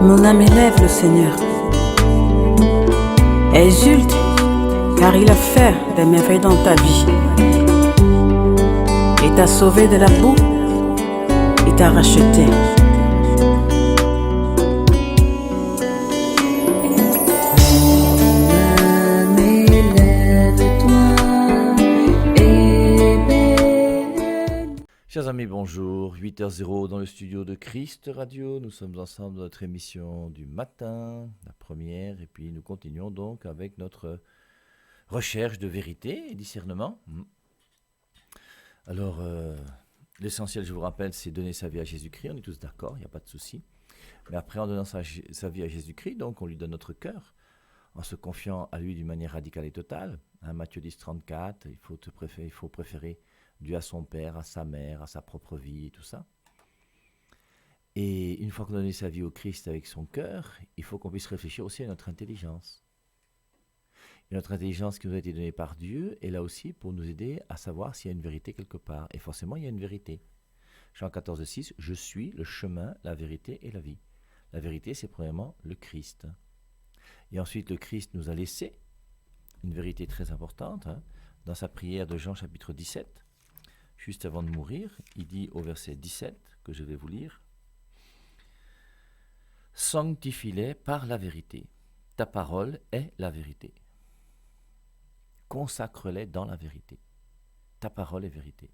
Mon âme élève le Seigneur. Exulte, car il a fait des merveilles dans ta vie. Il t'a sauvé de la boue, il t'a racheté. Chers amis, bonjour. 8h00 dans le studio de Christ Radio. Nous sommes ensemble dans notre émission du matin, la première, et puis nous continuons donc avec notre recherche de vérité et discernement. Alors, l'essentiel, je vous rappelle, c'est donner sa vie à Jésus-Christ. On est tous d'accord, il n'y a pas de souci. Mais après, en donnant sa vie à Jésus-Christ, donc on lui donne notre cœur, en se confiant à lui d'une manière radicale et totale. Matthieu 10, 34, il faut préférer Dieu à son père, à sa mère, à sa propre vie et tout ça. Et une fois qu'on a donné sa vie au Christ avec son cœur, il faut qu'on puisse réfléchir aussi à notre intelligence. Et notre intelligence qui nous a été donnée par Dieu est là aussi pour nous aider à savoir s'il y a une vérité quelque part. Et forcément, il y a une vérité. Jean 14, 6, je suis le chemin, la vérité et la vie. La vérité, c'est premièrement le Christ. Et ensuite, le Christ nous a laissé une vérité très importante. Dans sa prière de Jean chapitre 17, juste avant de mourir, il dit au verset 17, que je vais vous lire, « Sanctifie-les par la vérité. Ta parole est la vérité. Consacre-les dans la vérité. Ta parole est vérité. »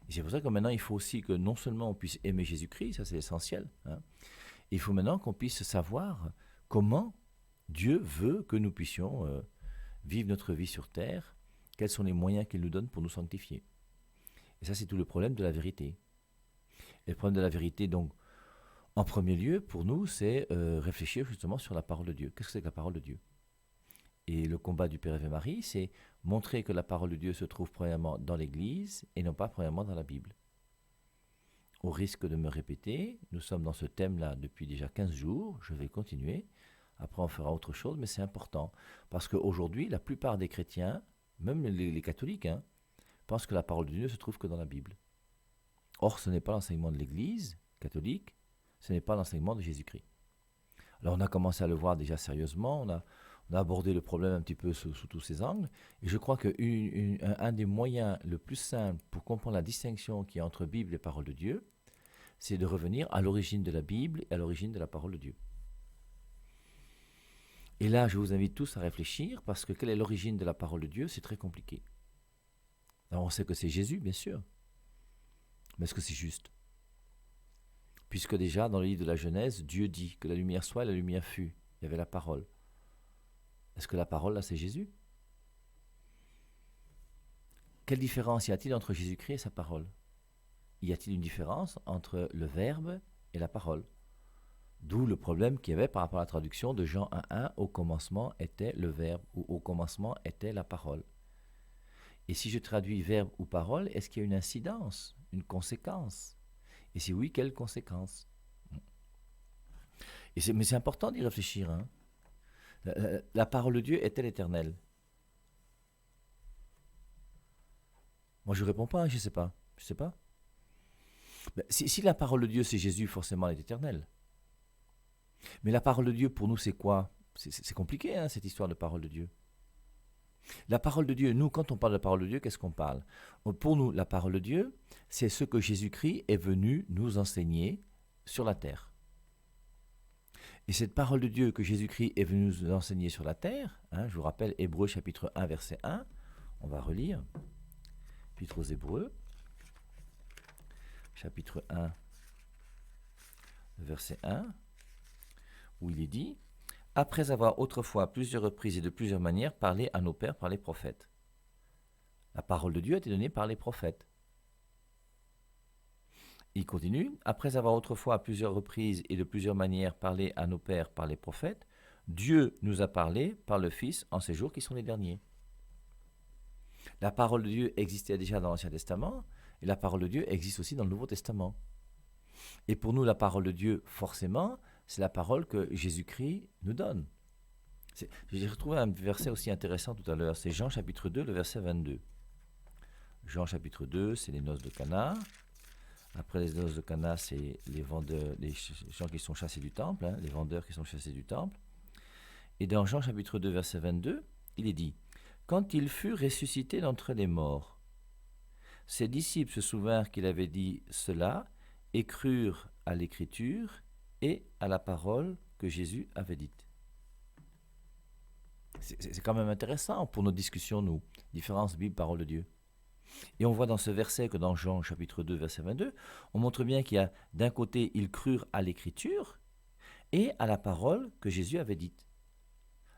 Et c'est pour ça que maintenant, il faut aussi que non seulement on puisse aimer Jésus-Christ, ça c'est essentiel, il faut maintenant qu'on puisse savoir comment Dieu veut que nous puissions vivre notre vie sur terre, quels sont les moyens qu'il nous donne pour nous sanctifier. Et ça, c'est tout le problème de la vérité. Et le problème de la vérité, donc, en premier lieu, pour nous, c'est réfléchir justement sur la parole de Dieu. Qu'est-ce que c'est que la parole de Dieu ? Et le combat du Père Ave Marie, c'est montrer que la parole de Dieu se trouve premièrement dans l'Église et non pas premièrement dans la Bible. Au risque de me répéter, nous sommes dans ce thème-là depuis déjà 15 jours, je vais continuer, après on fera autre chose, mais c'est important. Parce qu'aujourd'hui, la plupart des chrétiens, même les catholiques, pensent que la parole de Dieu ne se trouve que dans la Bible. Or, ce n'est pas l'enseignement de l'Église catholique, ce n'est pas l'enseignement de Jésus-Christ. Alors, on a commencé à le voir déjà sérieusement, on a abordé le problème un petit peu sous tous ses angles, et je crois qu'un des moyens le plus simple pour comprendre la distinction qu'il y a entre Bible et parole de Dieu, c'est de revenir à l'origine de la Bible et à l'origine de la parole de Dieu. Et là, je vous invite tous à réfléchir, parce que quelle est l'origine de la parole de Dieu ? C'est très compliqué. Alors on sait que c'est Jésus, bien sûr. Mais est-ce que c'est juste ? Puisque déjà, dans le livre de la Genèse, Dieu dit que la lumière soit et la lumière fut. Il y avait la parole. Est-ce que la parole, là, c'est Jésus ? Quelle différence y a-t-il entre Jésus-Christ et sa parole ? Y a-t-il une différence entre le verbe et la parole ? D'où le problème qu'il y avait par rapport à la traduction de Jean 1.1, au commencement était le verbe, ou au commencement était la parole. Et si je traduis verbe ou parole, est-ce qu'il y a une incidence, une conséquence ? Et si oui, quelle conséquence ? Mais c'est important d'y réfléchir. La parole de Dieu est-elle éternelle ? Moi, je ne réponds pas, je ne sais pas. Je sais pas. Si la parole de Dieu, c'est Jésus, forcément, elle est éternelle. Mais la parole de Dieu, pour nous, c'est quoi ? C'est compliqué, cette histoire de parole de Dieu. La parole de Dieu, nous, quand on parle de la parole de Dieu, qu'est-ce qu'on parle ? Pour nous, la parole de Dieu, c'est ce que Jésus-Christ est venu nous enseigner sur la terre. Et cette parole de Dieu que Jésus-Christ est venu nous enseigner sur la terre, je vous rappelle Hébreux chapitre 1, verset 1, on va relire, Épître aux Hébreux, chapitre 1, verset 1, où il est dit, après avoir autrefois à plusieurs reprises et de plusieurs manières parlé à nos pères par les prophètes. La parole de Dieu a été donnée par les prophètes. Il continue, après avoir autrefois à plusieurs reprises et de plusieurs manières parlé à nos pères par les prophètes, Dieu nous a parlé par le Fils en ces jours qui sont les derniers. La parole de Dieu existait déjà dans l'Ancien Testament, et la parole de Dieu existe aussi dans le Nouveau Testament. Et pour nous, la parole de Dieu, forcément, c'est la parole que Jésus-Christ nous donne. J'ai retrouvé un verset aussi intéressant tout à l'heure, c'est Jean chapitre 2, le verset 22. Jean chapitre 2, c'est les noces de Cana. Après les noces de Cana, c'est les gens qui sont chassés du temple, hein, les vendeurs qui sont chassés du temple. Et dans Jean chapitre 2, verset 22, il est dit « Quand il fut ressuscité d'entre les morts, ses disciples se souvinrent qu'il avait dit cela et crurent à l'écriture et à la parole que Jésus avait dite. » C'est quand même intéressant pour nos discussions, nous, différence Bible, parole de Dieu. Et on voit dans ce verset que dans Jean chapitre 2, verset 22, on montre bien qu'il y a d'un côté, ils crurent à l'écriture et à la parole que Jésus avait dite.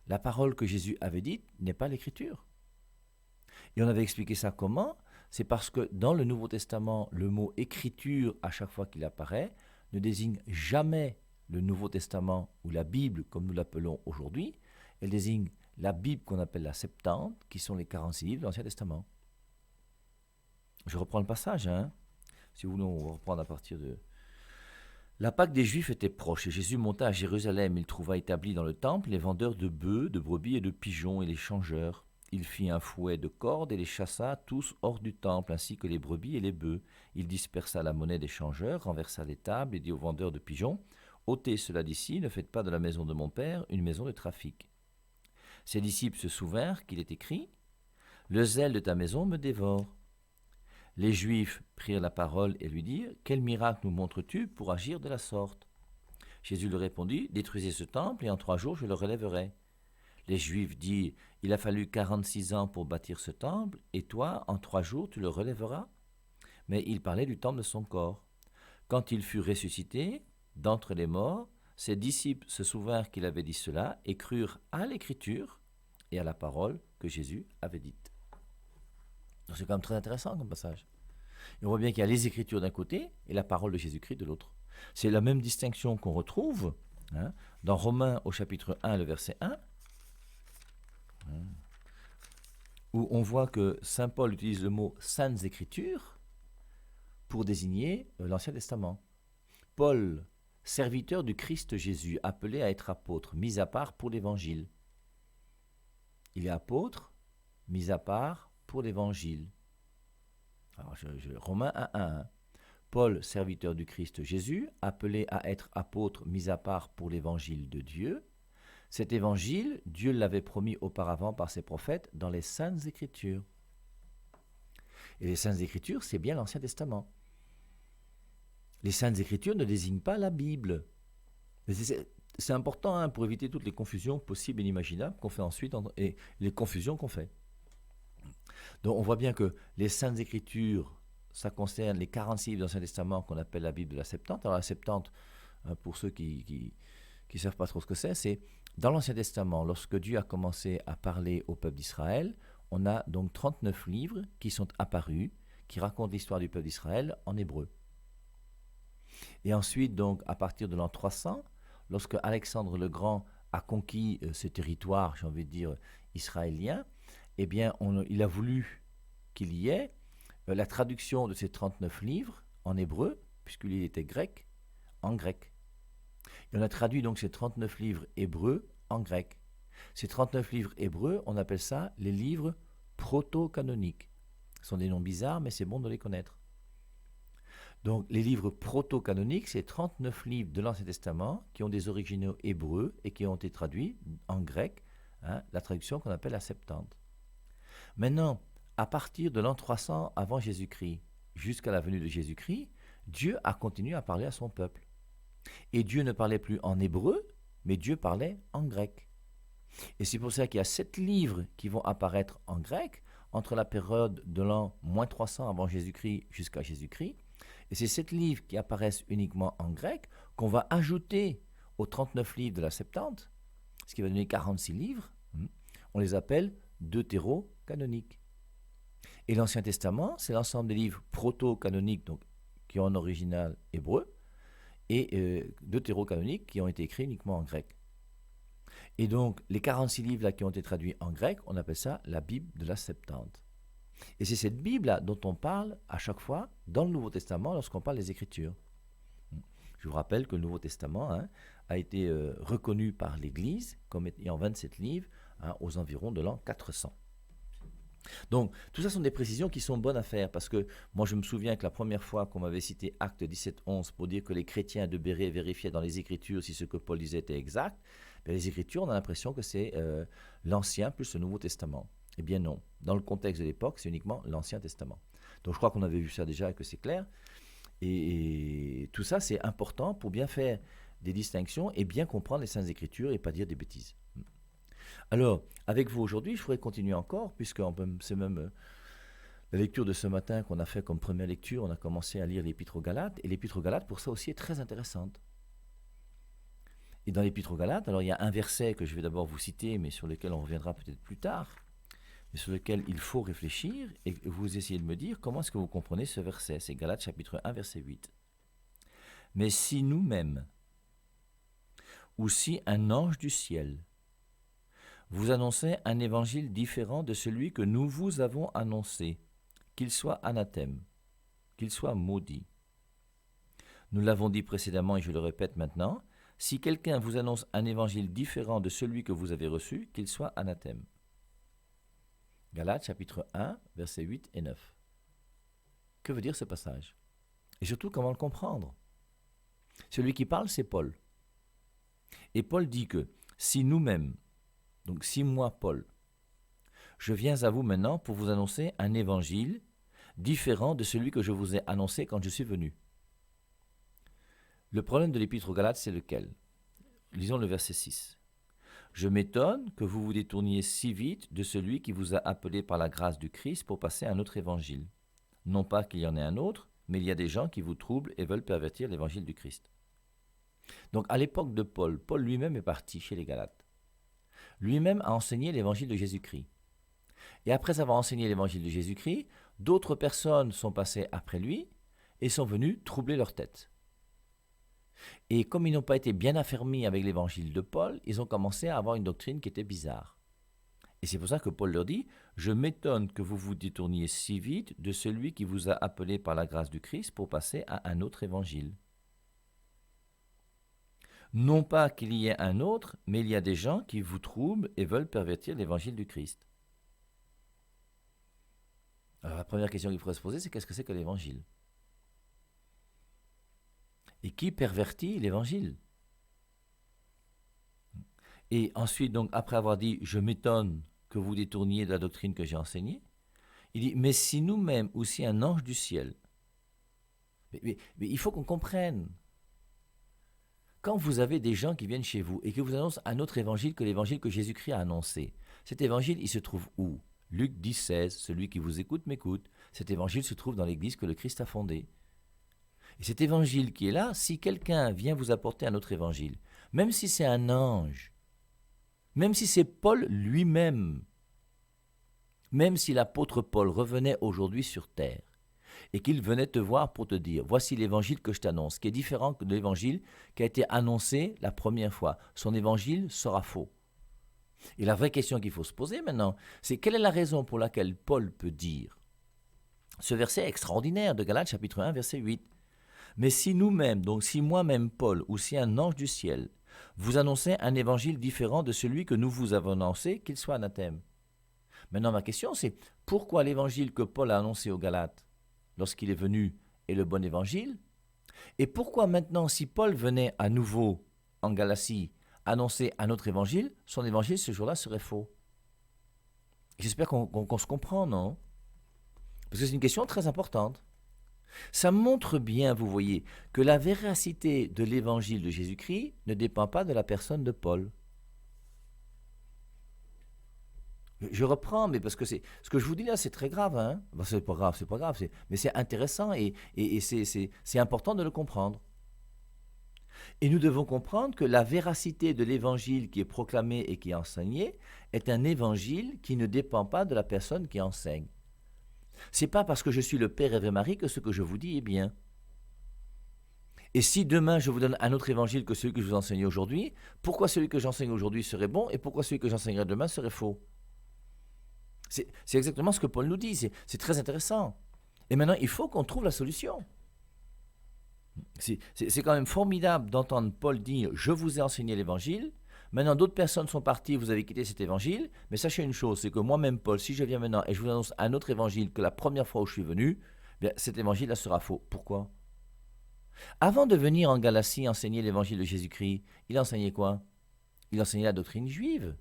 La parole que Jésus avait dite n'est pas l'écriture. Et on avait expliqué ça comment ? C'est parce que dans le Nouveau Testament, le mot écriture, à chaque fois qu'il apparaît, ne désigne jamais le Nouveau Testament ou la Bible comme nous l'appelons aujourd'hui. Elle désigne la Bible qu'on appelle la Septante, qui sont les 46 livres de l'Ancien Testament. Je reprends le passage, hein. Si vous voulez, on va reprendre à partir de... La Pâque des Juifs était proche et Jésus monta à Jérusalem. Il trouva établis dans le temple les vendeurs de bœufs, de brebis et de pigeons et les changeurs. Il fit un fouet de cordes et les chassa tous hors du temple, ainsi que les brebis et les bœufs. Il dispersa la monnaie des changeurs, renversa les tables et dit aux vendeurs de pigeons, « Ôtez cela d'ici, ne faites pas de la maison de mon Père une maison de trafic. » Ses disciples se souvinrent qu'il est écrit, « Le zèle de ta maison me dévore. » Les Juifs prirent la parole et lui dirent, « Quel miracle nous montres-tu pour agir de la sorte ?» Jésus leur répondit, « Détruisez ce temple et en 3 jours je le relèverai. » Les Juifs dirent, « Il a fallu 46 ans pour bâtir ce temple, et toi, en 3 jours, tu le relèveras ?» Mais il parlait du temple de son corps. Quand il fut ressuscité d'entre les morts, ses disciples se souvinrent qu'il avait dit cela et crurent à l'écriture et à la parole que Jésus avait dite. Donc c'est quand même très intéressant comme passage. Et on voit bien qu'il y a les Écritures d'un côté et la parole de Jésus-Christ de l'autre. C'est la même distinction qu'on retrouve dans Romains au chapitre 1, le verset 1, où on voit que saint Paul utilise le mot « saintes Écritures » pour désigner l'Ancien Testament. Paul, serviteur du Christ Jésus, appelé à être apôtre, mis à part pour l'Évangile. Il est apôtre, mis à part pour l'Évangile. Alors, Romains 1.1. Paul, serviteur du Christ Jésus, appelé à être apôtre, mis à part pour l'Évangile de Dieu. Cet Évangile, Dieu l'avait promis auparavant par ses prophètes dans les Saintes Écritures. Et les Saintes Écritures, c'est bien l'Ancien Testament. Les Saintes Écritures ne désignent pas la Bible. Mais c'est important pour éviter toutes les confusions possibles et inimaginables qu'on fait ensuite et les confusions qu'on fait. Donc on voit bien que les Saintes Écritures, ça concerne les 46 livres de l'Ancien Testament qu'on appelle la Bible de la Septante. Alors la Septante, pour ceux qui ne savent pas trop ce que c'est dans l'Ancien Testament, lorsque Dieu a commencé à parler au peuple d'Israël, on a donc 39 livres qui sont apparus, qui racontent l'histoire du peuple d'Israël en hébreu. Et ensuite, donc, à partir de l'an 300, lorsque Alexandre le Grand a conquis ce territoire, j'ai envie de dire, israélien, eh bien, il a voulu qu'il y ait la traduction de ces 39 livres en hébreu, puisqu'il était grec, en grec. Et on a traduit donc ces 39 livres hébreux en grec. Ces 39 livres hébreux, on appelle ça les livres proto-canoniques. Ce sont des noms bizarres, mais c'est bon de les connaître. Donc, les livres proto-canoniques, c'est 39 livres de l'Ancien Testament qui ont des originaux hébreux et qui ont été traduits en grec, la traduction qu'on appelle la Septante. Maintenant, à partir de l'an 300 avant Jésus-Christ, jusqu'à la venue de Jésus-Christ, Dieu a continué à parler à son peuple. Et Dieu ne parlait plus en hébreu, mais Dieu parlait en grec. Et c'est pour ça qu'il y a 7 livres qui vont apparaître en grec entre la période de l'an moins 300 avant Jésus-Christ jusqu'à Jésus-Christ. Et c'est 7 livres qui apparaissent uniquement en grec qu'on va ajouter aux 39 livres de la Septante, ce qui va donner 46 livres. On les appelle deutéro-canoniques. Et l'Ancien Testament, c'est l'ensemble des livres proto-canoniques, donc qui ont un original hébreu, et deutéro-canoniques qui ont été écrits uniquement en grec. Et donc, les 46 livres là, qui ont été traduits en grec, on appelle ça la Bible de la Septante. Et c'est cette Bible-là dont on parle à chaque fois dans le Nouveau Testament lorsqu'on parle des Écritures. Je vous rappelle que le Nouveau Testament a été reconnu par l'Église comme ayant 27 livres aux environs de l'an 400. Donc, tout ça sont des précisions qui sont bonnes à faire parce que moi, je me souviens que la première fois qu'on m'avait cité Acte 17:11 pour dire que les chrétiens de Bérée vérifiaient dans les Écritures si ce que Paul disait était exact, ben, les Écritures, on a l'impression que c'est l'Ancien plus le Nouveau Testament. Eh bien non. Dans le contexte de l'époque, c'est uniquement l'Ancien Testament. Donc, je crois qu'on avait vu ça déjà et que c'est clair. Et tout ça, c'est important pour bien faire des distinctions et bien comprendre les Saintes Écritures et pas dire des bêtises. Alors, avec vous aujourd'hui, je pourrais continuer encore, puisque c'est même la lecture de ce matin qu'on a fait comme première lecture, on a commencé à lire l'Épître aux Galates, et l'Épître aux Galates, pour ça aussi, est très intéressante. Et dans l'Épître aux Galates, alors il y a un verset que je vais d'abord vous citer, mais sur lequel on reviendra peut-être plus tard, mais sur lequel il faut réfléchir, et vous essayez de me dire comment est-ce que vous comprenez ce verset. C'est Galates chapitre 1, verset 8. « Mais si nous-mêmes, ou si un ange du ciel, vous annoncez un évangile différent de celui que nous vous avons annoncé, qu'il soit anathème, qu'il soit maudit. Nous l'avons dit précédemment et je le répète maintenant, si quelqu'un vous annonce un évangile différent de celui que vous avez reçu, qu'il soit anathème. » Galates chapitre 1, versets 8 et 9. Que veut dire ce passage? Et surtout, comment le comprendre? Celui qui parle, c'est Paul. Et Paul dit que si nous-mêmes, donc si moi, Paul, je viens à vous maintenant pour vous annoncer un évangile différent de celui que je vous ai annoncé quand je suis venu. Le problème de l'Épître aux Galates, c'est lequel? Lisons le verset 6. « Je m'étonne que vous vous détourniez si vite de celui qui vous a appelé par la grâce du Christ pour passer à un autre évangile. Non pas qu'il y en ait un autre, mais il y a des gens qui vous troublent et veulent pervertir l'évangile du Christ. » Donc à l'époque de Paul, Paul lui-même est parti chez les Galates. Lui-même a enseigné l'évangile de Jésus-Christ. Et après avoir enseigné l'évangile de Jésus-Christ, d'autres personnes sont passées après lui et sont venues troubler leur tête. Et comme ils n'ont pas été bien affermis avec l'évangile de Paul, ils ont commencé à avoir une doctrine qui était bizarre. Et c'est pour ça que Paul leur dit « Je m'étonne que vous vous détourniez si vite de celui qui vous a appelé par la grâce du Christ pour passer à un autre évangile. » Non pas qu'il y ait un autre, mais il y a des gens qui vous troublent et veulent pervertir l'évangile du Christ. Alors la première question qu'il faudrait se poser, c'est qu'est-ce que c'est que l'évangile? Et qui pervertit l'évangile? Et ensuite, donc, après avoir dit « Je m'étonne que vous détourniez de la doctrine que j'ai enseignée », il dit « Mais si nous-mêmes, ou si un ange du ciel… » mais il faut qu'on comprenne. Quand vous avez des gens qui viennent chez vous et qui vous annoncent un autre évangile que l'évangile que Jésus-Christ a annoncé, cet évangile, il se trouve où? Luc 10, 16, celui qui vous écoute m'écoute. Cet évangile se trouve dans l'église que le Christ a fondée. Et cet évangile qui est là, si quelqu'un vient vous apporter un autre évangile, même si c'est un ange, même si c'est Paul lui-même, même si l'apôtre Paul revenait aujourd'hui sur terre, et qu'il venait te voir pour te dire, voici l'évangile que je t'annonce, qui est différent de l'évangile qui a été annoncé la première fois. Son évangile sera faux. Et la vraie question qu'il faut se poser maintenant, c'est quelle est la raison pour laquelle Paul peut dire ce verset extraordinaire de Galates chapitre 1, verset 8. Mais si nous-mêmes, donc si moi-même Paul, ou si un ange du ciel, vous annonçait un évangile différent de celui que nous vous avons annoncé, qu'il soit anathème. Maintenant ma question c'est, pourquoi l'évangile que Paul a annoncé aux Galates lorsqu'il est venu est le bon évangile? Et pourquoi maintenant, si Paul venait à nouveau en Galatie annoncer un autre évangile, son évangile ce jour-là serait faux? J'espère qu'on se comprend, non? Parce que c'est une question très importante. Ça montre bien, vous voyez, que la véracité de l'évangile de Jésus-Christ ne dépend pas de la personne de Paul. Je reprends, mais parce que ce que je vous dis là, c'est très grave. Hein? Ben, c'est pas grave, mais c'est intéressant et c'est important de le comprendre. Et nous devons comprendre que la véracité de l'évangile qui est proclamé et qui est enseigné est un évangile qui ne dépend pas de la personne qui enseigne. C'est pas parce que je suis le Père et Marie que ce que je vous dis est bien. Et si demain je vous donne un autre évangile que celui que je vous enseigne aujourd'hui, pourquoi celui que j'enseigne aujourd'hui serait bon et pourquoi celui que j'enseignerai demain serait faux? C'est exactement ce que Paul nous dit, c'est très intéressant. Et maintenant, il faut qu'on trouve la solution. C'est quand même formidable d'entendre Paul dire « Je vous ai enseigné l'évangile », Maintenant, d'autres personnes sont parties, vous avez quitté cet évangile, mais sachez une chose, c'est que moi-même, Paul, si je viens maintenant et je vous annonce un autre évangile que la première fois où je suis venu, bien, cet évangile-là sera faux. Pourquoi? Avant de venir en Galatie enseigner l'évangile de Jésus-Christ, il enseignait quoi? Il enseignait la doctrine juive.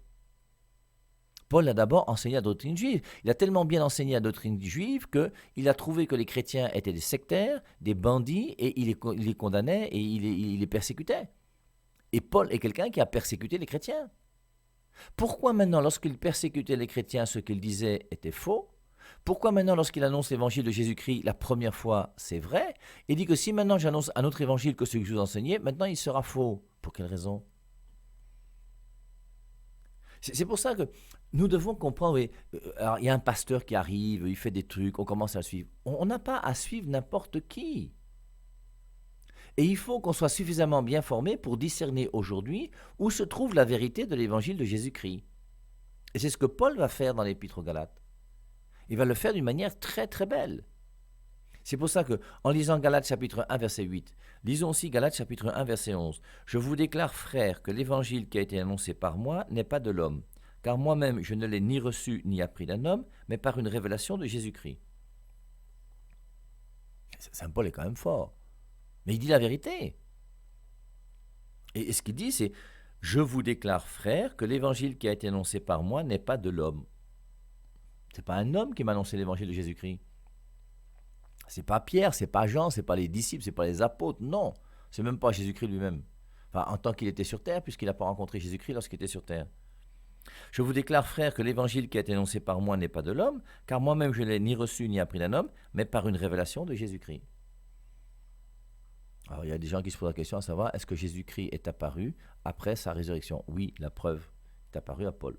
Paul a d'abord enseigné la doctrine juive. Il a tellement bien enseigné la doctrine juive qu'il a trouvé que les chrétiens étaient des sectaires, des bandits, et il les condamnait et il les persécutait. Et Paul est quelqu'un qui a persécuté les chrétiens. Pourquoi maintenant, lorsqu'il persécutait les chrétiens, ce qu'il disait était faux? Pourquoi maintenant, lorsqu'il annonce l'évangile de Jésus-Christ, la première fois, c'est vrai? Il dit que si maintenant j'annonce un autre évangile que celui que je vous enseignais, maintenant il sera faux. Pour quelle raison? C'est pour ça que nous devons comprendre. Oui, alors, il y a un pasteur qui arrive, il fait des trucs, on commence à le suivre. On n'a pas à suivre n'importe qui. Et il faut qu'on soit suffisamment bien formé pour discerner aujourd'hui où se trouve la vérité de l'évangile de Jésus-Christ. Et c'est ce que Paul va faire dans l'Épître aux Galates. Il va le faire d'une manière très très belle. C'est pour ça que, en lisant Galates chapitre 1 verset 8, lisons aussi Galates chapitre 1 verset 11. Je vous déclare, frères, que l'évangile qui a été annoncé par moi n'est pas de l'homme, car moi-même je ne l'ai ni reçu ni appris d'un homme, mais par une révélation de Jésus-Christ. Saint Paul est quand même fort, mais il dit la vérité. Et ce qu'il dit, c'est « Je vous déclare, frères, que l'évangile qui a été annoncé par moi n'est pas de l'homme. » Ce n'est pas un homme qui m'a annoncé l'évangile de Jésus-Christ. C'est pas Pierre, c'est pas Jean, c'est pas les disciples, c'est pas les apôtres, non. C'est même pas Jésus-Christ lui-même. Enfin, en tant qu'il était sur terre, puisqu'il n'a pas rencontré Jésus-Christ lorsqu'il était sur terre. Je vous déclare, frères, que l'évangile qui a été annoncé par moi n'est pas de l'homme, car moi-même je ne l'ai ni reçu ni appris d'un homme, mais par une révélation de Jésus-Christ. Alors il y a des gens qui se posent la question à savoir, est-ce que Jésus-Christ est apparu après sa résurrection? Oui, la preuve est apparue à Paul.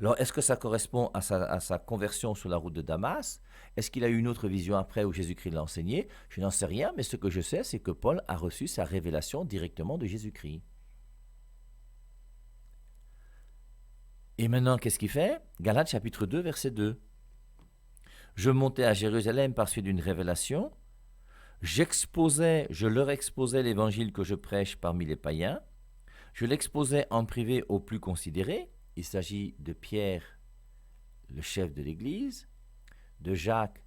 Alors, est-ce que ça correspond à sa conversion sur la route de Damas? Est-ce qu'il a eu une autre vision après où Jésus-Christ l'a enseigné? Je n'en sais rien, mais ce que je sais, c'est que Paul a reçu sa révélation directement de Jésus-Christ. Et maintenant, qu'est-ce qu'il fait? Galates chapitre 2, verset 2. Je montais à Jérusalem par suite d'une révélation. Je leur exposais l'évangile que je prêche parmi les païens. Je l'exposais en privé aux plus considérés. Il s'agit de Pierre, le chef de l'Église, de Jacques,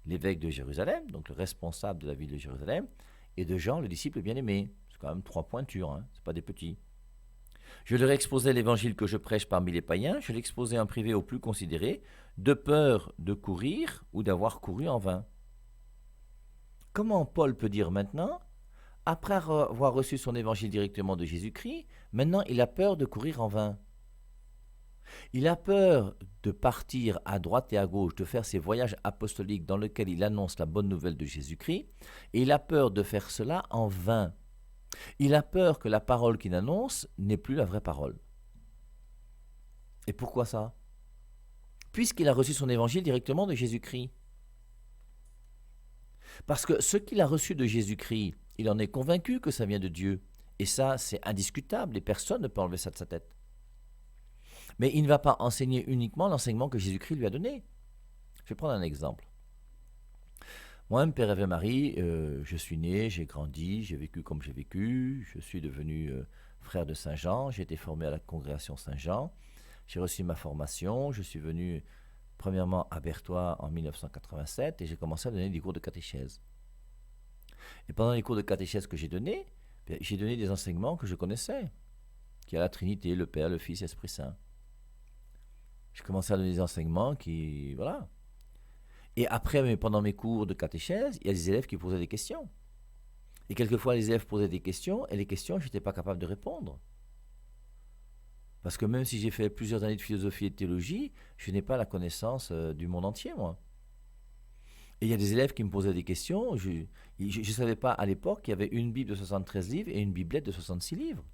l'évêque de Jérusalem, donc le responsable de la ville de Jérusalem, et de Jean, le disciple bien-aimé. C'est quand même 3 pointures, hein, c'est pas des petits. Je leur exposais l'évangile que je prêche parmi les païens, je l'exposais en privé aux plus considérés, de peur de courir ou d'avoir couru en vain. Comment Paul peut dire maintenant, après avoir reçu son évangile directement de Jésus-Christ, maintenant il a peur de courir en vain? Il a peur de partir à droite et à gauche, de faire ces voyages apostoliques dans lesquels il annonce la bonne nouvelle de Jésus-Christ, et il a peur de faire cela en vain. Il a peur que la parole qu'il annonce n'est plus la vraie parole. Et pourquoi ça? Puisqu'il a reçu son évangile directement de Jésus-Christ. Parce que ce qu'il a reçu de Jésus-Christ, il en est convaincu que ça vient de Dieu. Et ça, c'est indiscutable, et personne ne peut enlever ça de sa tête. Mais il ne va pas enseigner uniquement l'enseignement que Jésus-Christ lui a donné. Je vais prendre un exemple. Moi-même, Père Ave Marie, je suis né, j'ai grandi, j'ai vécu comme j'ai vécu, je suis devenu frère de Saint-Jean, j'ai été formé à la congrégation Saint-Jean, j'ai reçu ma formation, je suis venu premièrement à Berthois en 1987 et j'ai commencé à donner des cours de catéchèse. Et pendant les cours de catéchèse que j'ai donnés, j'ai donné des enseignements que je connaissais, qui est la Trinité, le Père, le Fils et l'Esprit Saint. J'ai commencé à donner des enseignements qui... Voilà. Et après, pendant mes cours de catéchèse, il y a des élèves qui posaient des questions. Et quelquefois, les élèves posaient des questions, et les questions, je n'étais pas capable de répondre. Parce que même si j'ai fait plusieurs années de philosophie et de théologie, je n'ai pas la connaissance du monde entier, moi. Et il y a des élèves qui me posaient des questions. Je ne savais pas à l'époque qu'il y avait une Bible de 73 livres et une Biblette de 66 livres.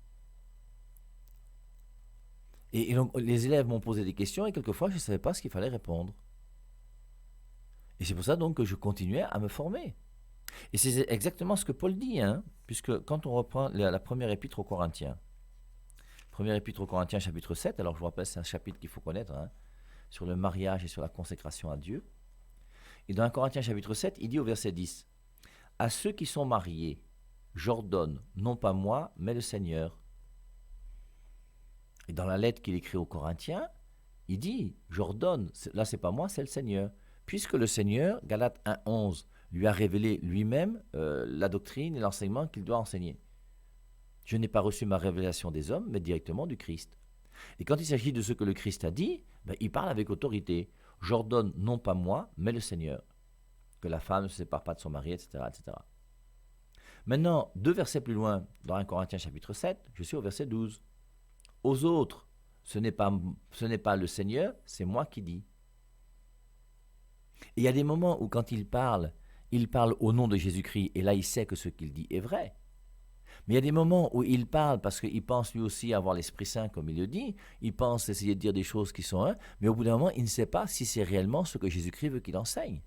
Et donc, les élèves m'ont posé des questions et quelquefois, je ne savais pas ce qu'il fallait répondre. Et c'est pour ça donc que je continuais à me former. Et c'est exactement ce que Paul dit, hein, puisque quand on reprend la première épître aux Corinthiens, première épître aux Corinthiens chapitre 7, alors je vous rappelle, c'est un chapitre qu'il faut connaître, hein, sur le mariage et sur la consécration à Dieu. Et dans 1 Corinthiens chapitre 7, il dit au verset 10, « À ceux qui sont mariés, j'ordonne, non pas moi, mais le Seigneur. » Et dans la lettre qu'il écrit aux Corinthiens, il dit, j'ordonne, là c'est pas moi, c'est le Seigneur. Puisque le Seigneur, Galates 1,11, lui a révélé lui-même la doctrine et l'enseignement qu'il doit enseigner. Je n'ai pas reçu ma révélation des hommes, mais directement du Christ. Et quand il s'agit de ce que le Christ a dit, il parle avec autorité. J'ordonne non pas moi, mais le Seigneur. Que la femme ne se sépare pas de son mari, etc., etc. Maintenant, 2 versets plus loin, dans 1 Corinthiens chapitre 7, je suis au verset 12. Aux autres, ce n'est pas le Seigneur, c'est moi qui dis. Et il y a des moments où quand il parle au nom de Jésus-Christ, et là il sait que ce qu'il dit est vrai. Mais il y a des moments où il parle parce qu'il pense lui aussi avoir l'Esprit Saint, comme il le dit, il pense essayer de dire des choses qui sont mais au bout d'un moment, il ne sait pas si c'est réellement ce que Jésus-Christ veut qu'il enseigne.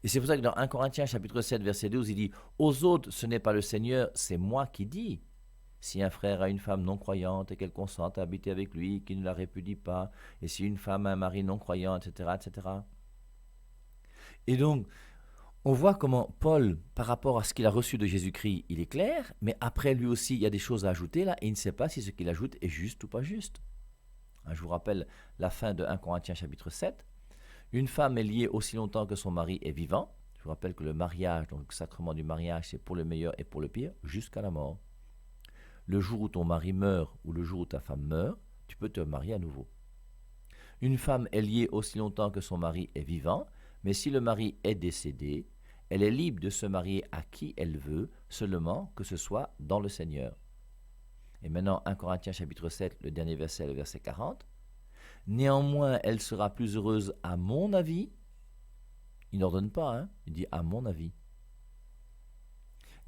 Et c'est pour ça que dans 1 Corinthiens chapitre 7, verset 12, il dit « Aux autres, ce n'est pas le Seigneur, c'est moi qui dis. Si un frère a une femme non croyante et qu'elle consente à habiter avec lui, qu'il ne la répudie pas, et si une femme a un mari non croyant, etc., etc. » Et donc, on voit comment Paul, par rapport à ce qu'il a reçu de Jésus-Christ, il est clair, mais après lui aussi, il y a des choses à ajouter là, et il ne sait pas si ce qu'il ajoute est juste ou pas juste. Je vous rappelle la fin de 1 Corinthiens chapitre 7. Une femme est liée aussi longtemps que son mari est vivant. Je vous rappelle que le mariage, donc le sacrement du mariage, c'est pour le meilleur et pour le pire, jusqu'à la mort. Le jour où ton mari meurt ou le jour où ta femme meurt, tu peux te marier à nouveau. Une femme est liée aussi longtemps que son mari est vivant, mais si le mari est décédé, elle est libre de se marier à qui elle veut, seulement que ce soit dans le Seigneur. Et maintenant, 1 Corinthiens chapitre 7, le dernier verset, le verset 40. Néanmoins, elle sera plus heureuse à mon avis. Il n'ordonne pas, il dit à mon avis.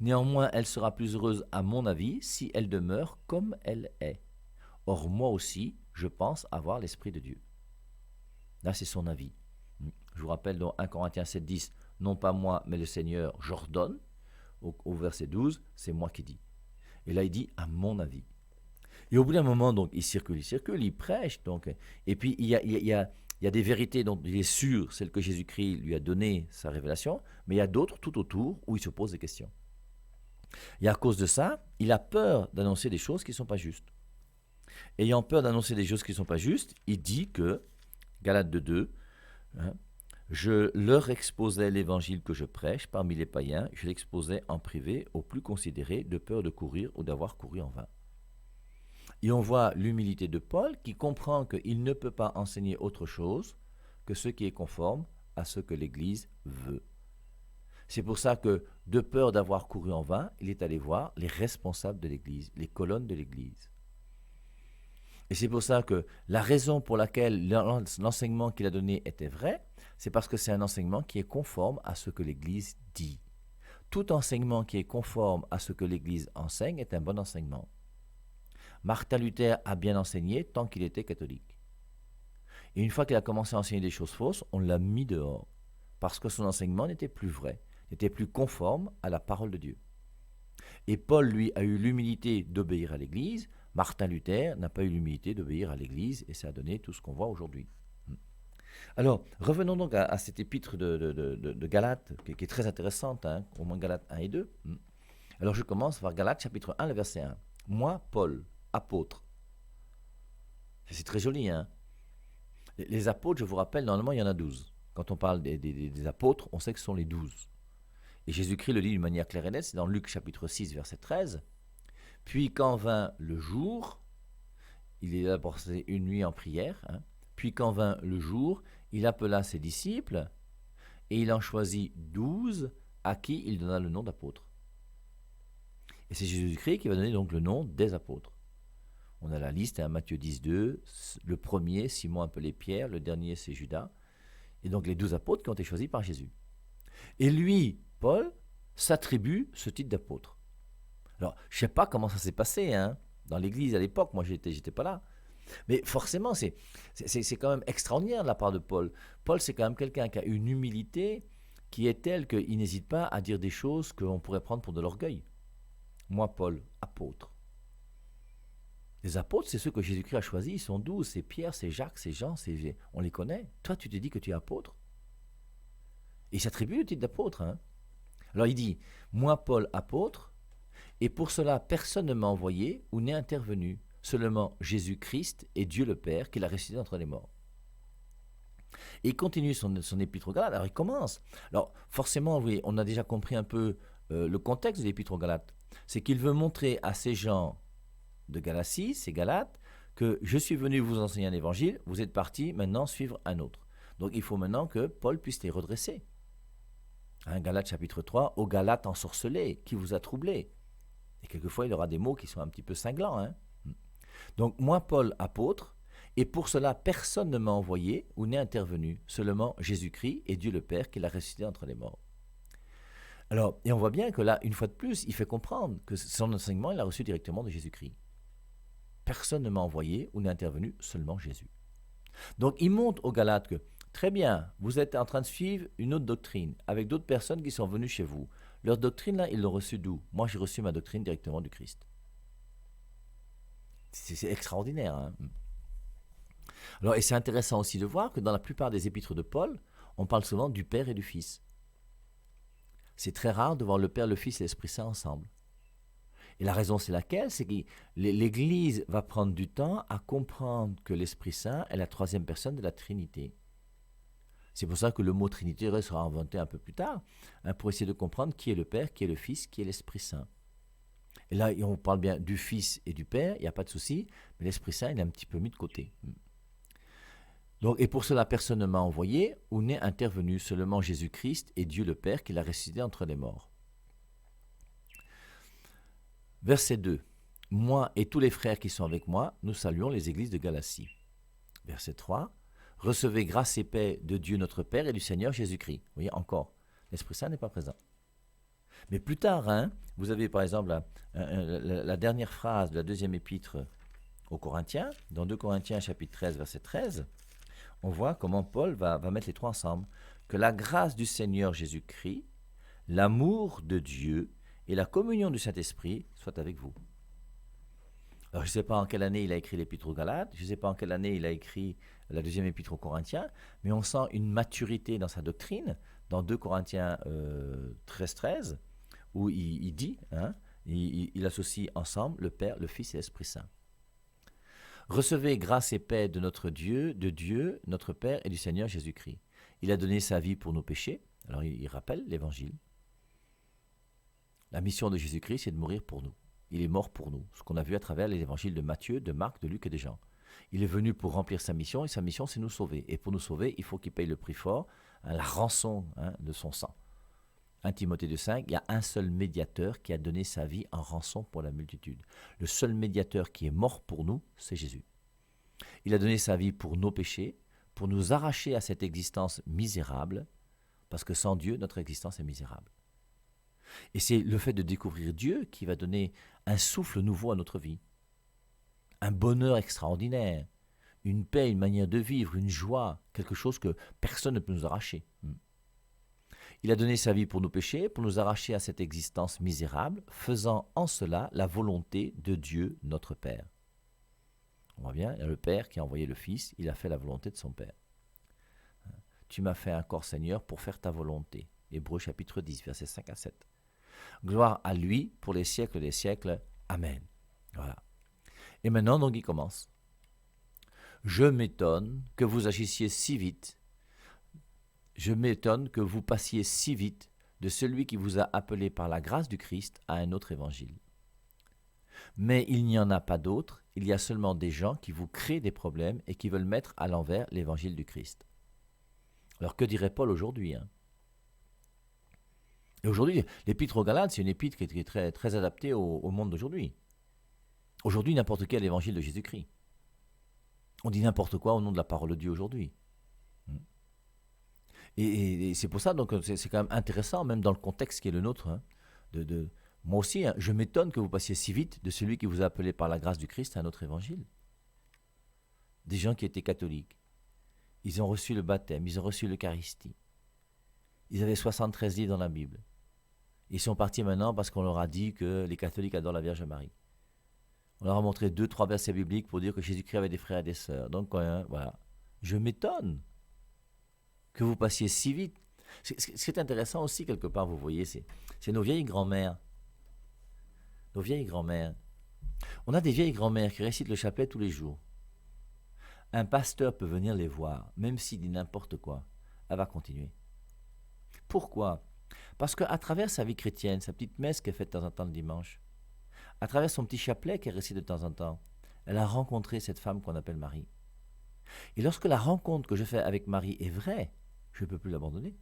Néanmoins, elle sera plus heureuse à mon avis si elle demeure comme elle est. Or, moi aussi, je pense avoir l'Esprit de Dieu. Là, c'est son avis. Je vous rappelle dans 1 Corinthiens 7, 10, non pas moi, mais le Seigneur, j'ordonne. Au verset 12, c'est moi qui dis. Et là, il dit à mon avis. Et au bout d'un moment, donc, il circule, il prêche. Donc, et puis, il y a des vérités dont il est sûr, celles que Jésus-Christ lui a donné sa révélation, mais il y a d'autres tout autour où il se pose des questions. Et à cause de ça, il a peur d'annoncer des choses qui ne sont pas justes. Ayant peur d'annoncer des choses qui ne sont pas justes, il dit que, Galates 2, je leur exposais l'évangile que je prêche parmi les païens, je l'exposais en privé aux plus considérés, de peur de courir ou d'avoir couru en vain. Et on voit l'humilité de Paul qui comprend qu'il ne peut pas enseigner autre chose que ce qui est conforme à ce que l'Église veut. C'est pour ça que, de peur d'avoir couru en vain, il est allé voir les responsables de l'Église, les colonnes de l'Église. Et c'est pour ça que la raison pour laquelle l'enseignement qu'il a donné était vrai, c'est parce que c'est un enseignement qui est conforme à ce que l'Église dit. Tout enseignement qui est conforme à ce que l'Église enseigne est un bon enseignement. Martin Luther a bien enseigné tant qu'il était catholique. Et une fois qu'il a commencé à enseigner des choses fausses, on l'a mis dehors, parce que son enseignement n'était plus vrai, n'était plus conforme à la parole de Dieu. Et Paul, lui, a eu l'humilité d'obéir à l'Église. Martin Luther n'a pas eu l'humilité d'obéir à l'Église, et ça a donné tout ce qu'on voit aujourd'hui. Alors, revenons donc à cette épître de Galates, qui est très intéressante, au moins Galates 1 et 2. Alors, je commence par Galates chapitre 1, le verset 1. Moi, Paul, apôtre. C'est très joli, Les apôtres, je vous rappelle, normalement, il y en a 12. Quand on parle des apôtres, on sait que ce sont les 12. Et Jésus-Christ le dit d'une manière claire et nette, c'est dans Luc chapitre 6, verset 13. Puis quand vint le jour, il est là passé une nuit en prière, puis quand vint le jour, il appela ses disciples, et il en choisit 12 à qui il donna le nom d'apôtres. Et c'est Jésus-Christ qui va donner donc le nom des apôtres. On a la liste, Matthieu 10, 2, le premier, Simon appelé Pierre, le dernier c'est Judas, et donc les 12 apôtres qui ont été choisis par Jésus. Et lui, Paul, s'attribue ce titre d'apôtre. Alors, je ne sais pas comment ça s'est passé dans l'église à l'époque, moi j'étais pas là. Mais forcément, c'est quand même extraordinaire de la part de Paul. Paul, c'est quand même quelqu'un qui a une humilité qui est telle qu'il n'hésite pas à dire des choses qu'on pourrait prendre pour de l'orgueil. Moi, Paul, apôtre. Les apôtres, c'est ceux que Jésus-Christ a choisis, ils sont 12, c'est Pierre, c'est Jacques, c'est Jean, on les connaît. Toi, tu te dis que tu es apôtre. Et il s'attribue le titre d'apôtre. Alors il dit, moi, Paul, apôtre, et pour cela, personne ne m'a envoyé ou n'est intervenu. seulement Jésus-Christ et Dieu le Père qu'il a ressuscité d'entre les morts. Et il continue son épître aux Galates. Alors il commence. Alors forcément, oui, on a déjà compris un peu le contexte de l'épître aux Galates. C'est qu'il veut montrer à ces gens de Galatie, ces Galates, que je suis venu vous enseigner un évangile, vous êtes partis maintenant suivre un autre. Donc il faut maintenant que Paul puisse les redresser. Galates chapitre 3, aux Galates ensorcelés, qui vous a troublés. Et quelquefois il y aura des mots qui sont un petit peu cinglants. Donc moi, Paul, apôtre, et pour cela personne ne m'a envoyé ou n'est intervenu, seulement Jésus-Christ et Dieu le Père qui l'a ressuscité entre les morts. Alors, et on voit bien que là, une fois de plus, il fait comprendre que son enseignement, il l'a reçu directement de Jésus-Christ. Personne ne m'a envoyé ou n'est intervenu, seulement Jésus. Donc il montre aux Galates que, très bien, vous êtes en train de suivre une autre doctrine, avec d'autres personnes qui sont venues chez vous. Leur doctrine, là, ils l'ont reçue d'où? Moi, j'ai reçu ma doctrine directement du Christ. C'est extraordinaire. Alors, et c'est intéressant aussi de voir que dans la plupart des épîtres de Paul, on parle souvent du Père et du Fils. C'est très rare de voir le Père, le Fils et l'Esprit Saint ensemble. Et la raison, c'est laquelle? C'est que l'Église va prendre du temps à comprendre que l'Esprit Saint est la troisième personne de la Trinité. C'est pour ça que le mot Trinité sera inventé un peu plus tard, pour essayer de comprendre qui est le Père, qui est le Fils, qui est l'Esprit Saint. Et là, on parle bien du Fils et du Père, il n'y a pas de souci, mais l'Esprit Saint, il est un petit peu mis de côté. Donc, et pour cela, personne ne m'a envoyé ou n'est intervenu, seulement Jésus-Christ et Dieu le Père qui l'a ressuscité entre les morts. Verset 2. Moi et tous les frères qui sont avec moi, nous saluons les églises de Galatie. Verset 3. Recevez grâce et paix de Dieu notre Père et du Seigneur Jésus-Christ. Vous voyez, encore, l'Esprit Saint n'est pas présent. Mais plus tard, vous avez par exemple la dernière phrase de la deuxième épître aux Corinthiens, dans 2 Corinthiens chapitre 13, verset 13, on voit comment Paul va mettre les trois ensemble. Que la grâce du Seigneur Jésus-Christ, l'amour de Dieu et la communion du Saint-Esprit soient avec vous. Alors je ne sais pas en quelle année il a écrit l'épître aux Galates, je ne sais pas en quelle année il a écrit la deuxième épître aux Corinthiens, mais on sent une maturité dans sa doctrine, dans 2 Corinthiens 13, 13, où il dit, il associe ensemble le Père, le Fils et l'Esprit Saint. Recevez grâce et paix de notre Dieu, notre Père et du Seigneur Jésus-Christ. Il a donné sa vie pour nos péchés. Alors il rappelle l'Évangile. La mission de Jésus-Christ, c'est de mourir pour nous. Il est mort pour nous, ce qu'on a vu à travers les évangiles de Matthieu, de Marc, de Luc et de Jean. Il est venu pour remplir sa mission, et sa mission, c'est nous sauver. Et pour nous sauver, il faut qu'il paye le prix fort, la rançon de son sang. 1 Timothée 2,5, il y a un seul médiateur qui a donné sa vie en rançon pour la multitude. Le seul médiateur qui est mort pour nous, c'est Jésus. Il a donné sa vie pour nos péchés, pour nous arracher à cette existence misérable, parce que sans Dieu, notre existence est misérable. Et c'est le fait de découvrir Dieu qui va donner un souffle nouveau à notre vie, un bonheur extraordinaire, une paix, une manière de vivre, une joie, quelque chose que personne ne peut nous arracher. Il a donné sa vie pour nos péchés, pour nous arracher à cette existence misérable, faisant en cela la volonté de Dieu notre Père. On voit bien, il y a le Père qui a envoyé le Fils, il a fait la volonté de son Père. Tu m'as fait un corps, Seigneur, pour faire ta volonté. Hébreux chapitre 10, versets 5 à 7. Gloire à lui pour les siècles des siècles. Amen. Voilà. Et maintenant, donc, il commence. Je m'étonne que vous agissiez si vite. Je m'étonne que vous passiez si vite de celui qui vous a appelé par la grâce du Christ à un autre évangile. Mais il n'y en a pas d'autre, il y a seulement des gens qui vous créent des problèmes et qui veulent mettre à l'envers l'évangile du Christ. Alors que dirait Paul aujourd'hui Et aujourd'hui, l'épître aux Galates, c'est une épître qui est très, très adaptée au monde d'aujourd'hui. Aujourd'hui, n'importe quel évangile de Jésus-Christ. On dit n'importe quoi au nom de la parole de Dieu aujourd'hui. Et c'est pour ça, donc, c'est quand même intéressant, même dans le contexte qui est le nôtre, moi aussi, je m'étonne que vous passiez si vite de celui qui vous a appelé par la grâce du Christ à un autre évangile. Des gens qui étaient catholiques. Ils ont reçu le baptême, ils ont reçu l'Eucharistie. Ils avaient 73 livres dans la Bible. Ils sont partis maintenant parce qu'on leur a dit que les catholiques adorent la Vierge Marie. On leur a montré 2-3 versets bibliques pour dire que Jésus-Christ avait des frères et des sœurs. Donc, voilà. Je m'étonne que vous passiez si vite. Ce qui est intéressant aussi, quelque part, vous voyez, c'est nos vieilles grand-mères. Nos vieilles grand-mères. On a des vieilles grand-mères qui récitent le chapelet tous les jours. Un pasteur peut venir les voir, même s'il dit n'importe quoi. Elle va continuer. Pourquoi? Parce qu'à travers sa vie chrétienne, sa petite messe qu'elle fait de temps en temps le dimanche, à travers son petit chapelet qu'elle récite de temps en temps, elle a rencontré cette femme qu'on appelle Marie. Et lorsque la rencontre que je fais avec Marie est vraie, je ne peux plus l'abandonner.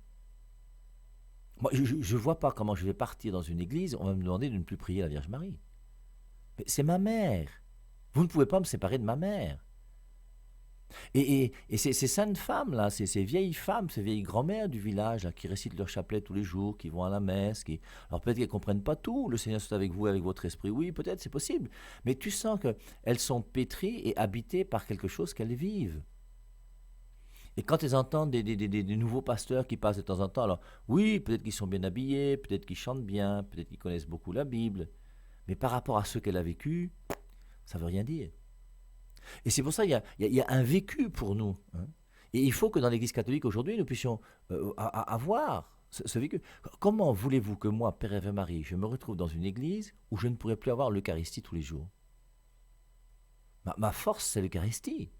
Moi, je ne vois pas comment je vais partir dans une église, on va me demander de ne plus prier la Vierge Marie. Mais c'est ma mère. Vous ne pouvez pas me séparer de ma mère. Et ces saintes femmes-là, ces vieilles femmes, ces vieilles grand-mères du village là, qui récitent leur chapelet tous les jours, qui vont à la messe, alors peut-être qu'elles ne comprennent pas tout, le Seigneur soit avec vous, avec votre esprit, oui, peut-être, c'est possible, mais tu sens qu'elles sont pétries et habitées par quelque chose qu'elles vivent. Et quand elles entendent des nouveaux pasteurs qui passent de temps en temps, alors oui, peut-être qu'ils sont bien habillés, peut-être qu'ils chantent bien, peut-être qu'ils connaissent beaucoup la Bible, mais par rapport à ce qu'elle a vécu, ça ne veut rien dire. Et c'est pour ça qu'il y a un vécu pour nous. Hein. Et il faut que dans l'Église catholique aujourd'hui, nous puissions avoir ce vécu. Comment voulez-vous que moi, Père et Marie, je me retrouve dans une église où je ne pourrais plus avoir l'Eucharistie tous les jours? Ma force, c'est l'Eucharistie.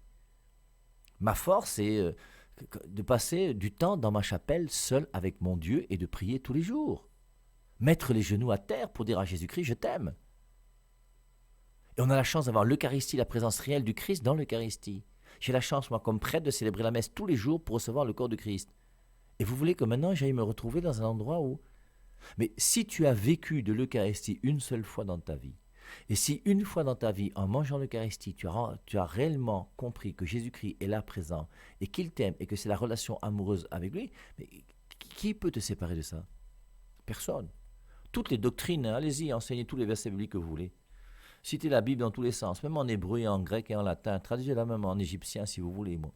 Ma force, c'est de passer du temps dans ma chapelle seul avec mon Dieu et de prier tous les jours. Mettre les genoux à terre pour dire à Jésus-Christ, je t'aime. Et on a la chance d'avoir l'Eucharistie, la présence réelle du Christ dans l'Eucharistie. J'ai la chance, moi, comme prêtre, de célébrer la messe tous les jours pour recevoir le corps du Christ. Et vous voulez que maintenant j'aille me retrouver dans un endroit où... Mais si tu as vécu de l'Eucharistie une seule fois dans ta vie, et si une fois dans ta vie, en mangeant l'Eucharistie, tu as réellement compris que Jésus-Christ est là présent, et qu'il t'aime, et que c'est la relation amoureuse avec lui, mais qui peut te séparer de ça? Personne. Toutes les doctrines, allez-y, enseignez tous les versets bibliques que vous voulez. Citez la Bible dans tous les sens, même en hébreu et en grec et en latin. Traduisez-la même en égyptien si vous voulez. Moi,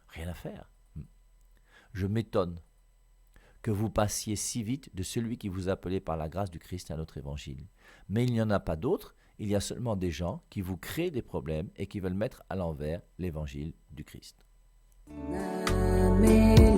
rien à faire. Je m'étonne que vous passiez si vite de celui qui vous appelait par la grâce du Christ à notre évangile. Mais il n'y en a pas d'autre, il y a seulement des gens qui vous créent des problèmes et qui veulent mettre à l'envers l'évangile du Christ. Amen.